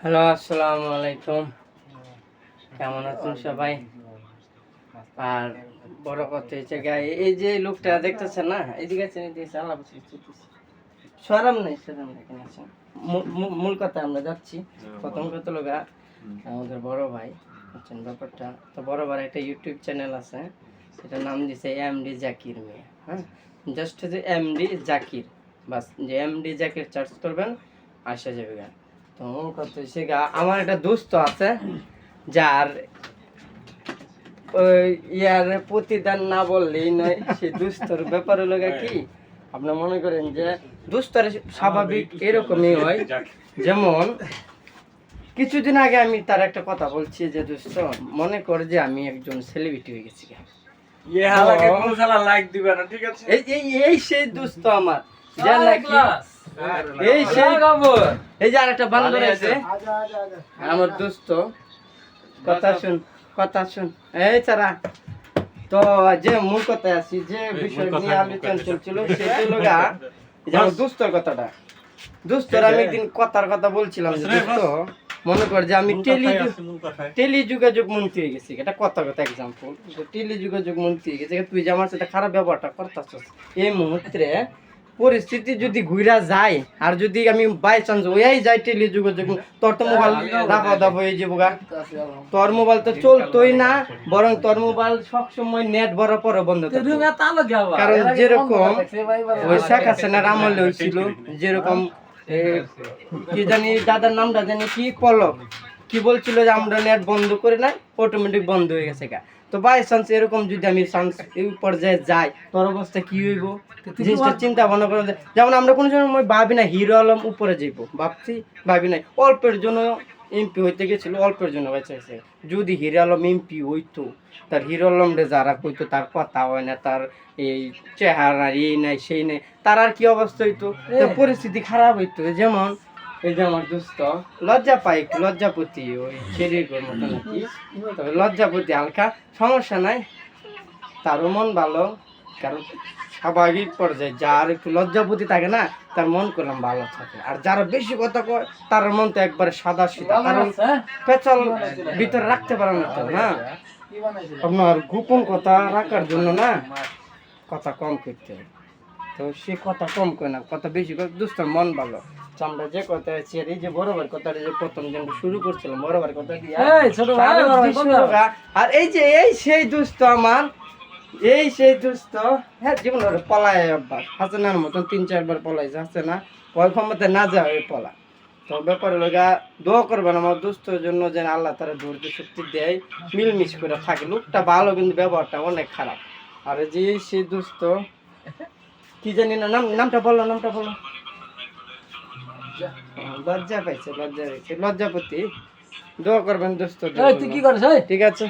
Hello, আসসালামু আলাইকুম। কেমন আছেন সবাই? আর বড় কথা হচ্ছে এই যে লোকটা দেখতেছেন না, এদিকে আছেন, এদিকে আল্লাহ সরাম নেই, এখানে আছেন। মূল কথা আমরা যাচ্ছি। প্রথম কথা লোক আমাদের বড় ভাই হচ্ছেন ব্যাপারটা। তো বড় ভাই একটা ইউটিউব চ্যানেল আছে, এটার নাম দিছে এমডি জাকির মিয়া। হ্যাঁ, জাস্ট যে এমডি জাকির, বাস যে এমডি জাকির সার্চ করবেন আসা যাবে গা। তো মূল কথা হচ্ছে আমার একটা দোস্ত আছে যার ওই ইয়ার প্রতিদান না বললেই নয়। সে দুস্তর ব্যাপার হলো কি, আপনি মনে করেন যে দুস্তর স্বাভাবিক এরকমই হয়। যেমন কিছুদিন আগে আমি তার একটা কথা বলছি যে দোস্ত, মনে কর যে আমি একজন সেলিব্রিটি হয়ে গেছি। এই সেই দোস্ত আমার, এই সেই এই যে আরেকটা বান্দর আছে আমার দোস্ত। কথা শুন এই চারা। তো যে মূল কথায় আছি, যে বিষয় নিয়ে আলোচনা চলছিল সেটা হলো আমার দুস্তর কথাটা। দুস্তর আমি একদিন কথার কথা বলছিলাম যে দোস্ত, মনে কর যে আমি টেলিযোগাযোগ মন্ত্রী হয়ে গেছি। এটা কথা এক্সাম্পল, টেলিযোগাযোগ মন্ত্রী হয়ে গেছে। তুই যে আমার সাথে খারাপ ব্যবহারটা করতেছিস, এই মুহূর্তে পরিস্থিতি যদি ঘুরা যায় আর যদি আমি বাই চান্স ওই যাই টেলিযোগাযোগ, তোর তো মোবাইল দাফা দাফা হয়ে যাবো গা। তোর মোবাইল তো চলতোই না, বরং তোর মোবাইল সবসময় নেট ভরার পরে বন্ধ থাকবে। কারণ যেরকম ওই শেখ হাসিনার আমলে হয়েছিল, যেরকম কি জানি দাদার নামটা জানি কি পলক কি বলছিল যে আমরা নেট বন্ধ করে নাই, অটোমেটিক বন্ধ হয়ে গেছে গা। তো বাই চান্স এরকম যদি আমি চান্স এই পর্যায়ে যাই, তোর অবস্থা কি হইব জিনিসটা চিন্তা ভাবনা করে। যেমন আমরা কোনো সময় ভাবি না হিরো আলম উপরে যাইব, ভাবি নাই। অল্পের জন্য এমপি হইতে গেছিল, অল্পের জন্য বেঁচে গেছে। যদি হিরো আলম এমপি হইতো, তার হিরো আলমরে যারা কইতো তার কথা হয় না, তার এই চেহারা এই নাই সেই নাই, তার আর কি অবস্থা হইতো, পরিস্থিতি খারাপ হইতো। যেমন এই যে আমার দোস্ত লজ্জা পাই, লজ্জাপতি ওই ছেড়ির মতো নাকি, তবে লজ্জাপতি হালকা সমস্যা নাই, তারও মন ভালো। কারণ স্বাভাবিক পর্যায়ে যার একটু লজ্জাপতি থাকে না, তার মন করলাম ভালো থাকে। আর যারা বেশি কথা কয় তার মন তো একবারে সাদা সিধা, কারণ পেঁচাল ভিতরে রাখতে পারে না তো না। আপনার গোপন কথা রাখার জন্য না কথা কম করতে হয়। তো সে কথা কম করে না, কথা বেশি করে। দুস্তর মন ভালো। আমরা যে কথা আছি, এই যে বরাবর কথাটা যে প্রথম যেন শুরু করছিলাম, বরাবর কথা দিয়ে আর এই যে এই সেই দুস্থ আমার, এই সেই দুস্থ। হ্যাঁ, জীবন পলায় অভ্যাস হাসানের মতন 3-4 বার পলাইছে, হাসে না ওই ক্ষমতা না যায় ওই পলা। তো ব্যাপারে লগা দোয়া করবেন আমার দুস্থর জন্য, যেন আল্লাহ তারা ধৈর্য শক্তি দেয়, মিলমিশ করে থাকে। লোকটা ভালো কিন্তু ব্যবহারটা অনেক খারাপ। আর যে সেই দুস্থ কি জানি না, নামটা বলো লজ্জা পাইছে, লজ্জাপতি। দোয়া করবেন দোস্ত, ঠিক আছে।